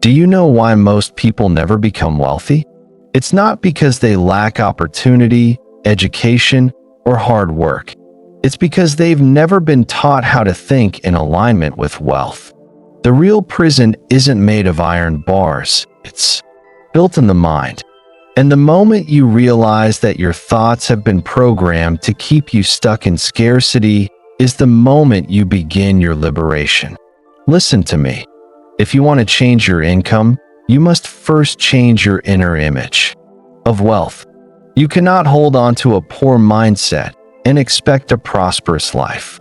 Do you know why most people never become wealthy? It's not because they lack opportunity, education, or hard work. It's because they've never been taught how to think in alignment with wealth. The real prison isn't made of iron bars, it's built in the mind. And the moment you realize that your thoughts have been programmed to keep you stuck in scarcity is the moment you begin your liberation. Listen to me. If you want to change your income, you must first change your inner image of wealth. You cannot hold on to a poor mindset and expect a prosperous life.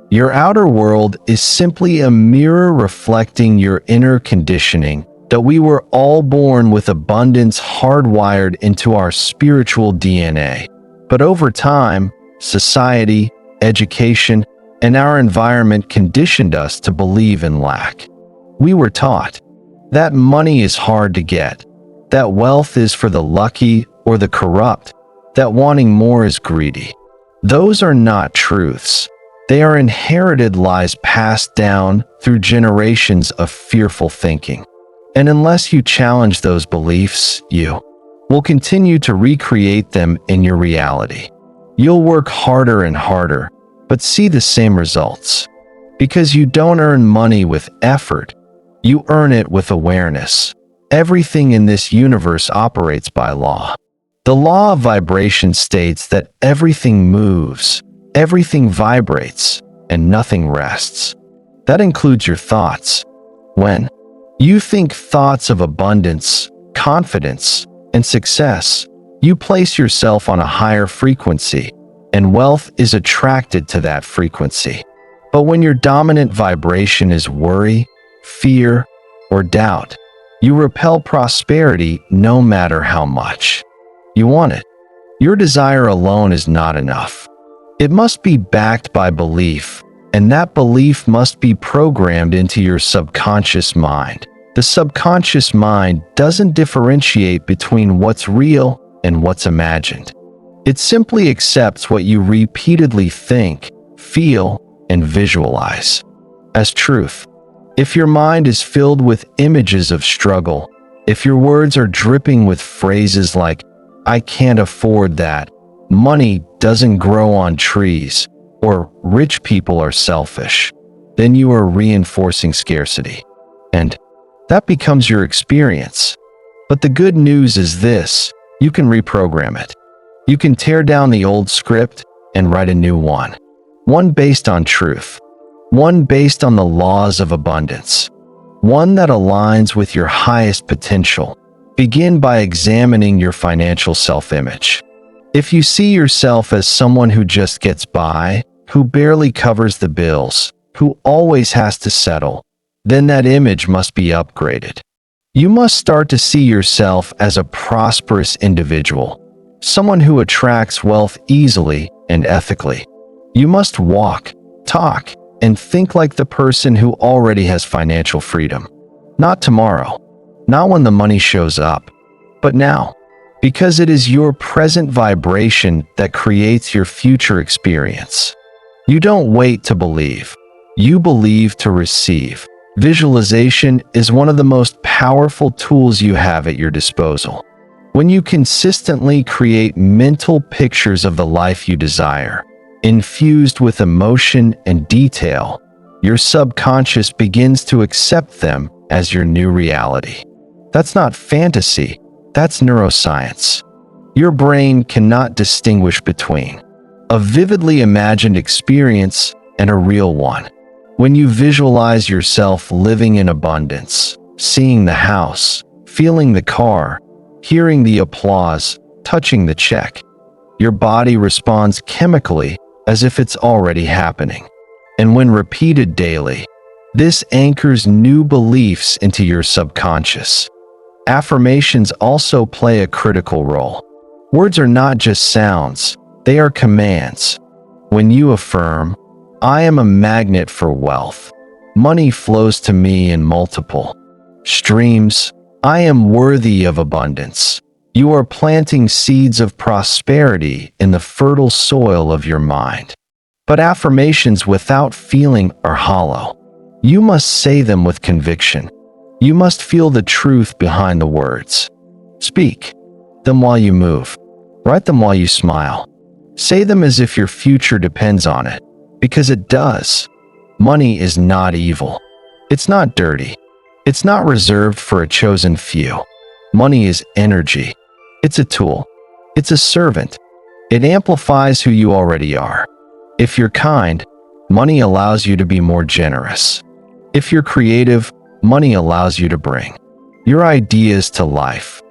Your outer world is simply a mirror reflecting your inner conditioning that we were all born with abundance hardwired into our spiritual DNA. But over time, society, education, and our environment conditioned us to believe in lack. We were taught that money is hard to get, that wealth is for the lucky or the corrupt, that wanting more is greedy. Those are not truths. They are inherited lies passed down through generations of fearful thinking. And unless you challenge those beliefs, you will continue to recreate them in your reality. You'll work harder and harder, but see the same results. Because you don't earn money with effort, you earn it with awareness. Everything in this universe operates by law. The law of vibration states that everything moves, everything vibrates, and nothing rests. That includes your thoughts. When you think thoughts of abundance, confidence, and success, you place yourself on a higher frequency, and wealth is attracted to that frequency. But when your dominant vibration is worry, fear, or doubt, you repel prosperity no matter how much you want it. Your desire alone is not enough. It must be backed by belief, and that belief must be programmed into your subconscious mind. The subconscious mind doesn't differentiate between what's real and what's imagined. It simply accepts what you repeatedly think, feel, and visualize as truth. If your mind is filled with images of struggle, if your words are dripping with phrases like, "I can't afford that," "money doesn't grow on trees," or "rich people are selfish," then you are reinforcing scarcity. And that becomes your experience. But the good news is this: you can reprogram it. You can tear down the old script and write a new one. One based on truth. One based on the laws of abundance. One that aligns with your highest potential. Begin by examining your financial self-image. If you see yourself as someone who just gets by, who barely covers the bills, who always has to settle, then that image must be upgraded. You must start to see yourself as a prosperous individual, someone who attracts wealth easily and ethically. You must walk, talk, and think like the person who already has financial freedom. Not tomorrow, not when the money shows up, but now, because it is your present vibration that creates your future experience. You don't wait to believe. You believe to receive. Visualization is one of the most powerful tools you have at your disposal. When you consistently create mental pictures of the life you desire, infused with emotion and detail, your subconscious begins to accept them as your new reality. That's not fantasy, that's neuroscience. Your brain cannot distinguish between a vividly imagined experience and a real one. When you visualize yourself living in abundance, seeing the house, feeling the car, hearing the applause, touching the check, your body responds chemically as if it's already happening. And when repeated daily, this anchors new beliefs into your subconscious. Affirmations also play a critical role. Words are not just sounds, they are commands. When you affirm, "I am a magnet for wealth. Money flows to me in multiple streams. I am worthy of abundance." You are planting seeds of prosperity in the fertile soil of your mind. But affirmations without feeling are hollow. You must say them with conviction. You must feel the truth behind the words. Speak them while you move. Write them while you smile. Say them as if your future depends on it, because it does. Money is not evil. It's not dirty. It's not reserved for a chosen few. Money is energy. It's a tool. It's a servant. It amplifies who you already are. If you're kind, money allows you to be more generous. If you're creative, money allows you to bring your ideas to life.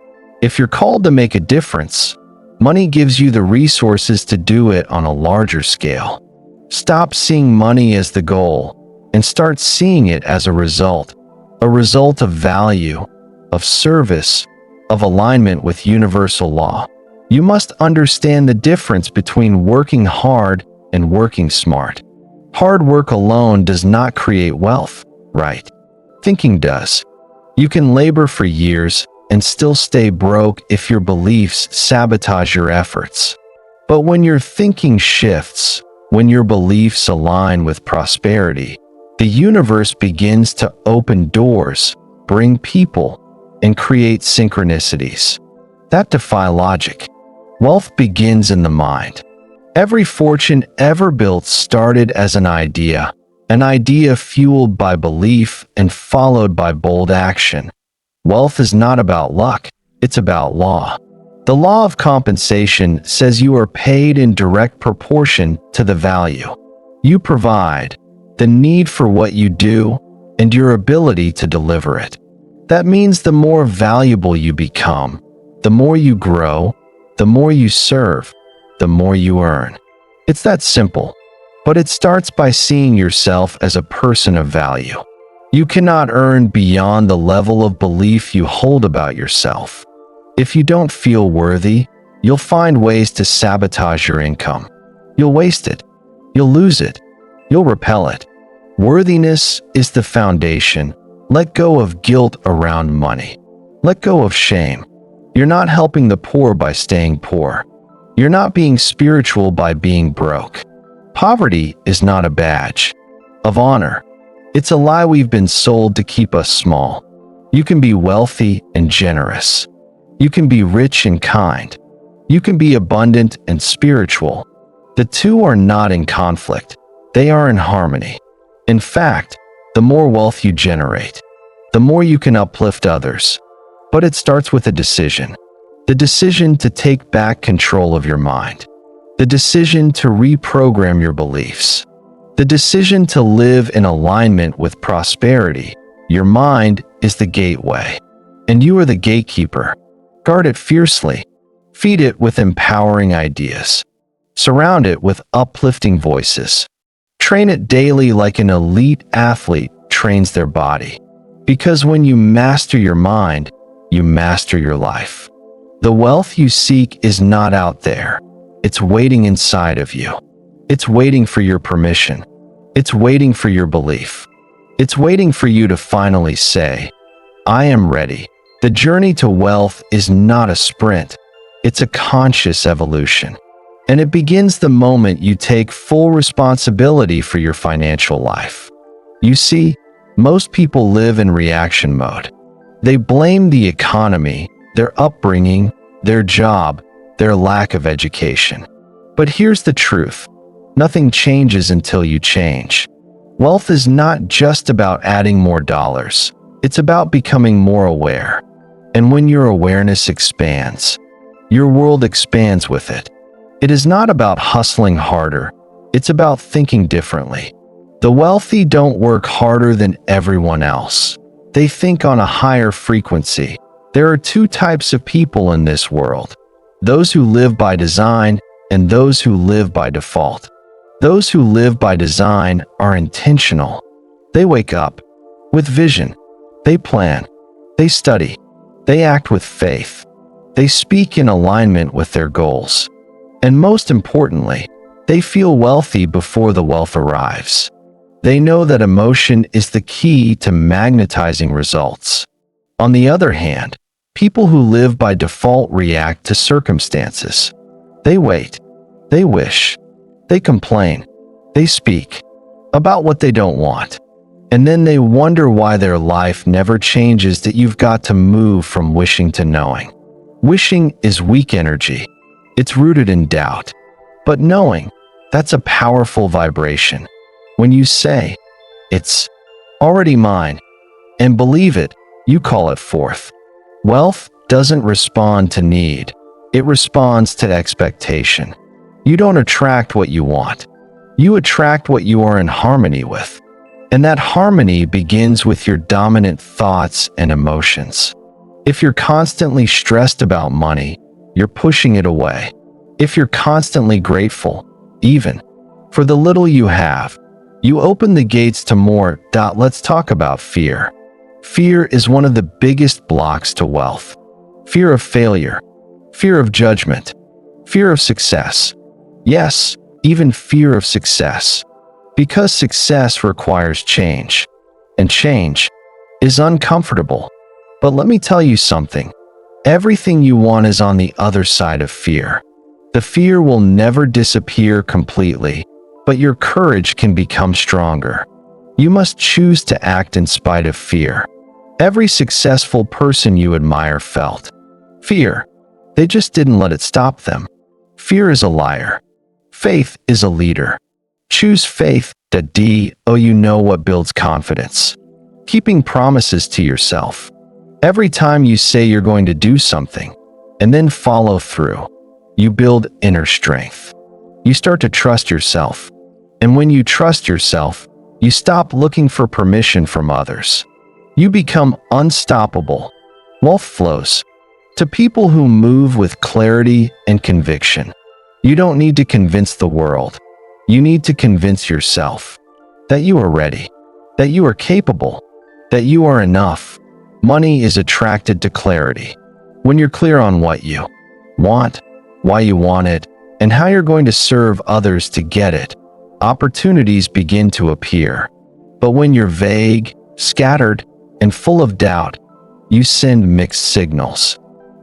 If you're called to make a difference, money gives you the resources to do it on a larger scale. Stop seeing money as the goal and start seeing it as a result of value, of service, of alignment with universal law. You must understand the difference between working hard and working smart. Hard work alone does not create wealth, right? Thinking does. You can labor for years and still stay broke if your beliefs sabotage your efforts. But when your thinking shifts, when your beliefs align with prosperity, the universe begins to open doors, bring people, and create synchronicities that defy logic. Wealth begins in the mind. Every fortune ever built started as an idea fueled by belief and followed by bold action. Wealth is not about luck, it's about law. The law of compensation says you are paid in direct proportion to the value you provide, the need for what you do, and your ability to deliver it. That means the more valuable you become, the more you grow, the more you serve, the more you earn. It's that simple, but it starts by seeing yourself as a person of value. You cannot earn beyond the level of belief you hold about yourself. If you don't feel worthy, you'll find ways to sabotage your income. You'll waste it. You'll lose it. You'll repel it. Worthiness is the foundation. Let go of guilt around money. Let go of shame. You're not helping the poor by staying poor. You're not being spiritual by being broke. Poverty is not a badge of honor. It's a lie we've been sold to keep us small. You can be wealthy and generous. You can be rich and kind. You can be abundant and spiritual. The two are not in conflict. They are in harmony. In fact, the more wealth you generate, the more you can uplift others. But it starts with a decision. The decision to take back control of your mind. The decision to reprogram your beliefs. The decision to live in alignment with prosperity. Your mind is the gateway, and you are the gatekeeper. Guard it fiercely. Feed it with empowering ideas. Surround it with uplifting voices. Train it daily like an elite athlete trains their body. Because when you master your mind, you master your life. The wealth you seek is not out there. It's waiting inside of you. It's waiting for your permission. It's waiting for your belief. It's waiting for you to finally say, I am ready. The journey to wealth is not a sprint. It's a conscious evolution. And it begins the moment you take full responsibility for your financial life. You see, most people live in reaction mode. They blame the economy, their upbringing, their job, their lack of education. But here's the truth. Nothing changes until you change. Wealth is not just about adding more dollars. It's about becoming more aware. And when your awareness expands, your world expands with it. It is not about hustling harder. It's about thinking differently. The wealthy don't work harder than everyone else. They think on a higher frequency. There are two types of people in this world. Those who live by design and those who live by default. Those who live by design are intentional. They wake up with vision. They plan. They study. They act with faith. They speak in alignment with their goals. And most importantly, they feel wealthy before the wealth arrives. They know that emotion is the key to magnetizing results. On the other hand, people who live by default react to circumstances. They wait. They wish. They complain. They speak about what they don't want. And then they wonder why their life never changes. That you've got to move from wishing to knowing. Wishing is weak energy. It's rooted in doubt. But knowing, that's a powerful vibration. When you say, "It's already mine," and believe it, you call it forth. Wealth doesn't respond to need. It responds to expectation. You don't attract what you want. You attract what you are in harmony with. And that harmony begins with your dominant thoughts and emotions. If you're constantly stressed about money, you're pushing it away. If you're constantly grateful, even for the little you have, you open the gates to more. Let's talk about fear. Fear is one of the biggest blocks to wealth. Fear of failure, fear of judgment, fear of success. Yes, even fear of success. Because success requires change, and change is uncomfortable. But let me tell you something. Everything you want is on the other side of fear. The fear will never disappear completely, but your courage can become stronger. You must choose to act in spite of fear. Every successful person you admire felt fear. They just didn't let it stop them. Fear is a liar. Faith is a leader. Choose faith. You know what builds confidence? Keeping promises to yourself. Every time you say you're going to do something and then follow through, you build inner strength. You start to trust yourself. And when you trust yourself, you stop looking for permission from others. You become unstoppable. Wealth flows to people who move with clarity and conviction. You don't need to convince the world. You need to convince yourself that you are ready, that you are capable, that you are enough. Money is attracted to clarity. When you're clear on what you want, why you want it, and how you're going to serve others to get it, opportunities begin to appear. But when you're vague, scattered, and full of doubt, you send mixed signals.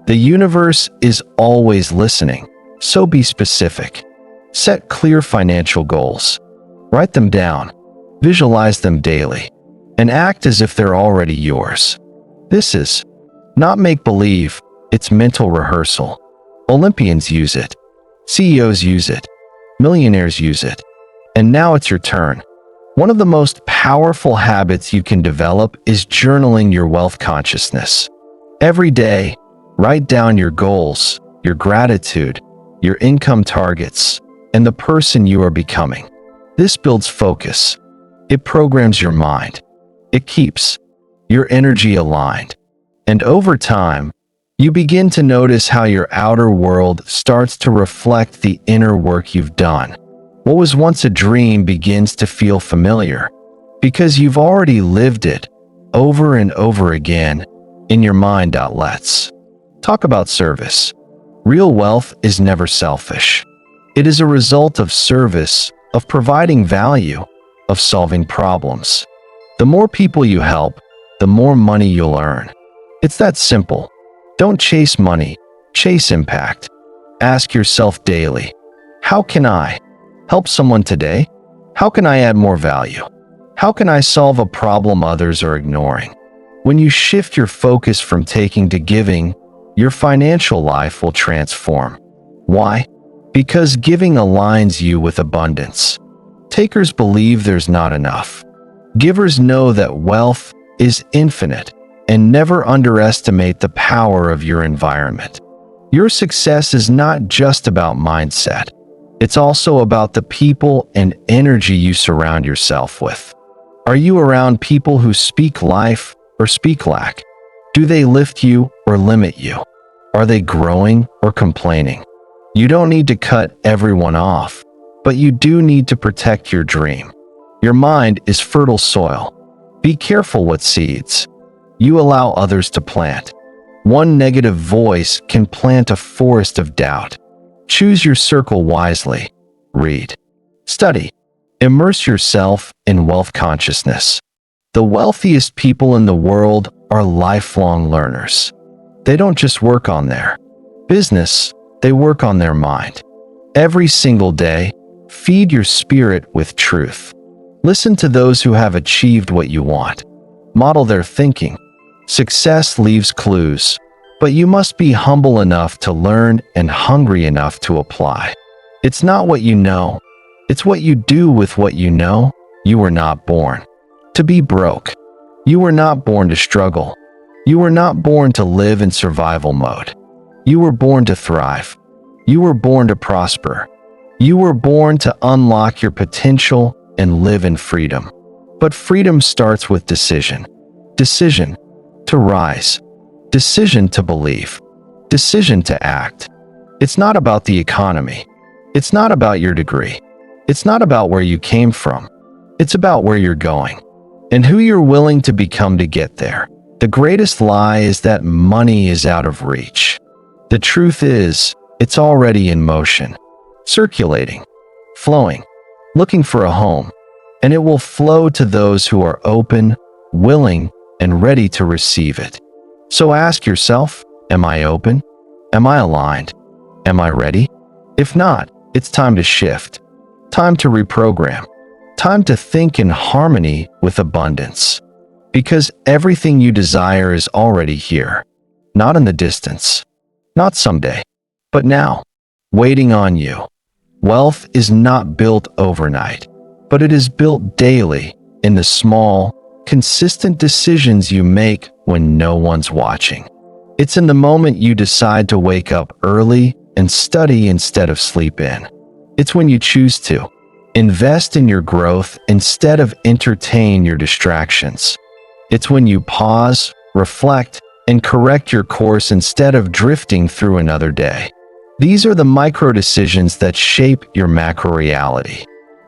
The universe is always listening, so be specific. Set clear financial goals. Write them down, visualize them daily, and act as if they're already yours. This is not make-believe, it's mental rehearsal. Olympians use it. CEOs use it. Millionaires use it. And now it's your turn. One of the most powerful habits you can develop is journaling your wealth consciousness. Every day, write down your goals, your gratitude, your income targets, and the person you are becoming. This builds focus. It programs your mind. It keeps your energy aligned. And over time, you begin to notice how your outer world starts to reflect the inner work you've done. What was once a dream begins to feel familiar because you've already lived it over and over again in your mind. Let's talk about service. Real wealth is never selfish. It is a result of service, of providing value, of solving problems. The more people you help, the more money you'll earn. It's that simple. Don't chase money, chase impact. Ask yourself daily, how can I help someone today? How can I add more value? How can I solve a problem others are ignoring? When you shift your focus from taking to giving, your financial life will transform. Why? Because giving aligns you with abundance. Takers believe there's not enough. Givers know that wealth is infinite, and never underestimate the power of your environment. Your success is not just about mindset. It's also about the people and energy you surround yourself with. Are you around people who speak life or speak lack? Do they lift you or limit you? Are they growing or complaining? You don't need to cut everyone off, but you do need to protect your dream. Your mind is fertile soil. Be careful what seeds you allow others to plant. One negative voice can plant a forest of doubt. Choose your circle wisely. Read, study, immerse yourself in wealth consciousness. The wealthiest people in the world are lifelong learners. They don't just work on their business, they work on their mind. Every single day, feed your spirit with truth. Listen to those who have achieved what you want. Model their thinking. Success leaves clues, but you must be humble enough to learn and hungry enough to apply. It's not what you know, it's what you do with what you know. You were not born to be broke. You were not born to struggle. You were not born to live in survival mode. You were born to thrive. You were born to prosper. You were born to unlock your potential and live in freedom. But freedom starts with decision. Decision to rise. Decision to believe. Decision to act. It's not about the economy. It's not about your degree. It's not about where you came from. It's about where you're going and who you're willing to become to get there. The greatest lie is that money is out of reach. The truth is, it's already in motion, circulating, flowing, looking for a home, and it will flow to those who are open, willing, and ready to receive it. So ask yourself, am I open? Am I aligned? Am I ready? If not, it's time to shift. Time to reprogram. Time to think in harmony with abundance. Because everything you desire is already here. Not in the distance. Not someday. But now. Waiting on you. Wealth is not built overnight, but it is built daily in the small, consistent decisions you make when no one's watching. It's in the moment you decide to wake up early and study instead of sleep in. It's when you choose to invest in your growth instead of entertain your distractions. It's when you pause, reflect, and correct your course instead of drifting through another day. These are the micro decisions that shape your macro reality.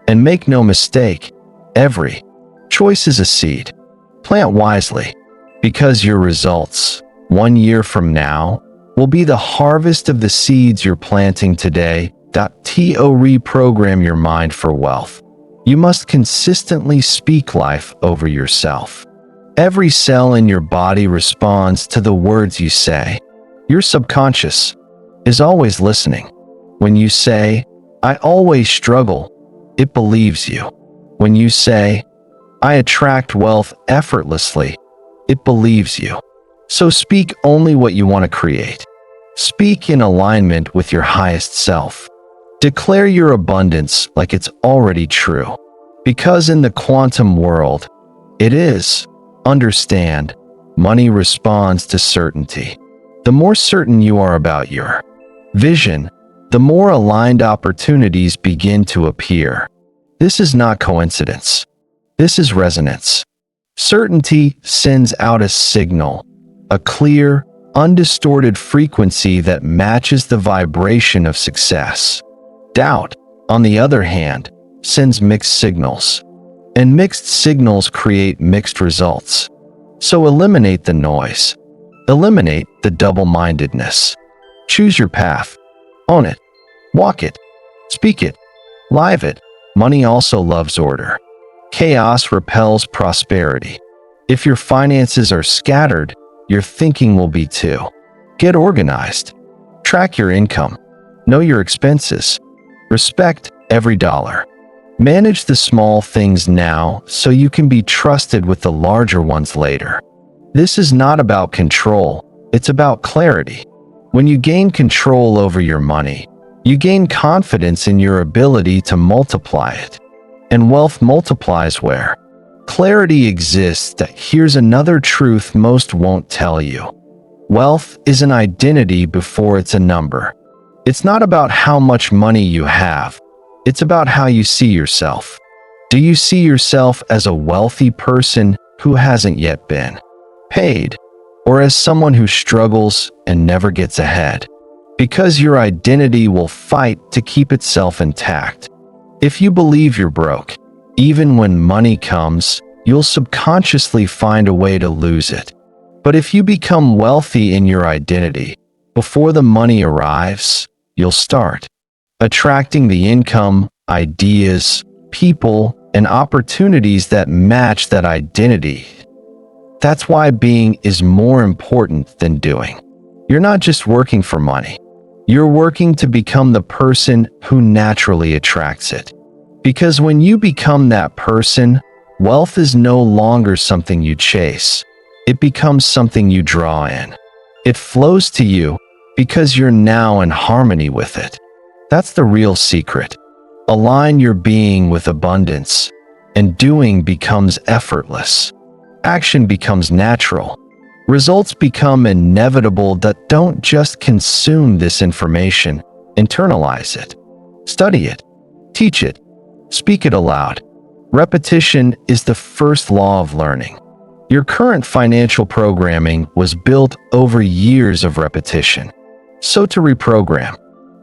And make no mistake, every choice is a seed. Plant wisely, because your results, 1 year from now, will be the harvest of the seeds you're planting today. Reprogram your mind for wealth. You must consistently speak life over yourself. Every cell in your body responds to the words you say. Your subconscious is always listening. When you say, I always struggle, it believes you. When you say, I attract wealth effortlessly, it believes you. So speak only what you want to create. Speak in alignment with your highest self. Declare your abundance like it's already true. Because in the quantum world, it is. Understand, money responds to certainty. The more certain you are about your vision, the more aligned opportunities begin to appear. This is not coincidence. This is resonance. Certainty sends out a signal, a clear, undistorted frequency that matches the vibration of success. Doubt, on the other hand, sends mixed signals, and mixed signals create mixed results. So eliminate the noise. Eliminate the double-mindedness. Choose your path. Own it. Walk it. Speak it. Live it. Money also loves order. Chaos repels prosperity. If your finances are scattered, your thinking will be too. Get organized. Track your income. Know your expenses. Respect every dollar. Manage the small things now so you can be trusted with the larger ones later. This is not about control, it's about clarity. When you gain control over your money, you gain confidence in your ability to multiply it. And wealth multiplies where clarity exists. Here's another truth most won't tell you. Wealth is an identity before it's a number. It's not about how much money you have. It's about how you see yourself. Do you see yourself as a wealthy person who hasn't yet been paid, or as someone who struggles and never gets ahead? Because your identity will fight to keep itself intact. If you believe you're broke, even when money comes, you'll subconsciously find a way to lose it. But if you become wealthy in your identity, before the money arrives, you'll start attracting the income, ideas, people, and opportunities that match that identity. That's why being is more important than doing. You're not just working for money. You're working to become the person who naturally attracts it. Because when you become that person, wealth is no longer something you chase. It becomes something you draw in. It flows to you because you're now in harmony with it. That's the real secret. Align your being with abundance, and doing becomes effortless. Action becomes natural. Results become inevitable. That don't just consume this information, internalize it. Study it. Teach it. Speak it aloud. Repetition is the first law of learning. Your current financial programming was built over years of repetition. So to reprogram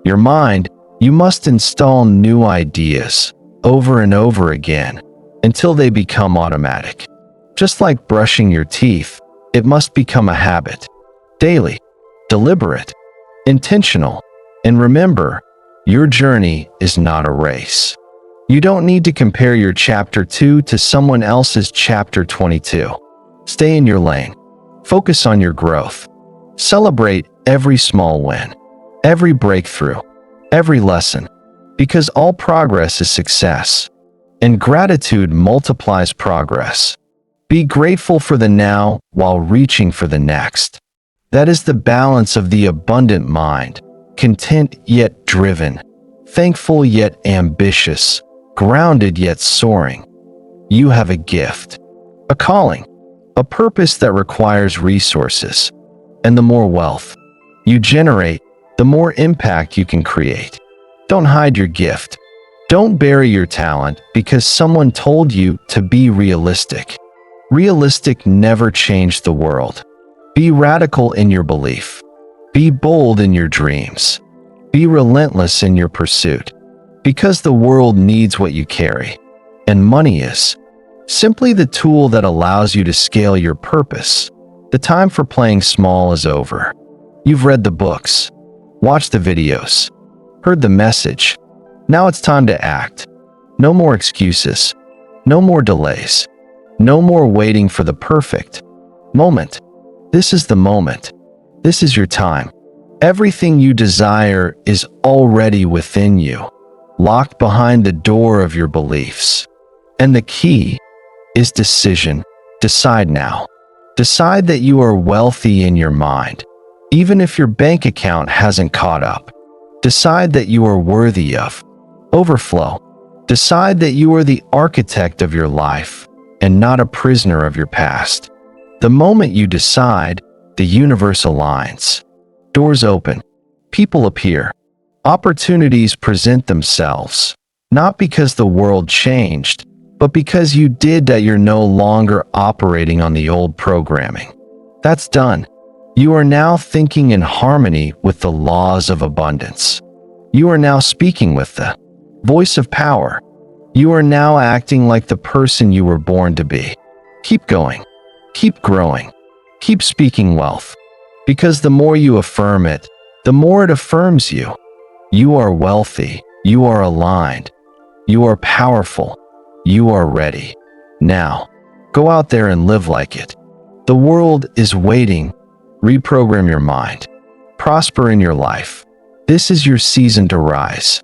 your mind, you must install new ideas over and over again until they become automatic. Just like brushing your teeth, it must become a habit. Daily, deliberate, intentional, and remember, your journey is not a race. You don't need to compare your chapter 2 to someone else's chapter 22. Stay in your lane. Focus on your growth. Celebrate every small win, every breakthrough, every lesson, because all progress is success, and gratitude multiplies progress. Be grateful for the now while reaching for the next. That is the balance of the abundant mind, content yet driven, thankful yet ambitious, grounded yet soaring. You have a gift, a calling, a purpose that requires resources, and the more wealth you generate, the more impact you can create. Don't hide your gift. Don't bury your talent because someone told you to be realistic. Realistic never changed the world. Be radical in your belief. Be bold in your dreams. Be relentless in your pursuit. Because the world needs what you carry. And money is simply the tool that allows you to scale your purpose. The time for playing small is over. You've read the books, watched the videos, heard the message. Now it's time to act. No more excuses. No more delays. No more waiting for the perfect moment. This is the moment. This is your time. Everything you desire is already within you, locked behind the door of your beliefs. And the key is decision. Decide now. Decide that you are wealthy in your mind, even if your bank account hasn't caught up. Decide that you are worthy of overflow. Decide that you are the architect of your life and not a prisoner of your past. The moment you decide, the universe aligns. Doors open. People appear. Opportunities present themselves, not because the world changed, but because you did that. You're no longer operating on the old programming. That's done. You are now thinking in harmony with the laws of abundance. You are now speaking with the voice of power. You are now acting like the person you were born to be. Keep going. Keep growing. Keep speaking wealth. Because the more you affirm it, the more it affirms you. You are wealthy. You are aligned. You are powerful. You are ready. Now, go out there and live like it. The world is waiting. Reprogram your mind. Prosper in your life. This is your season to rise.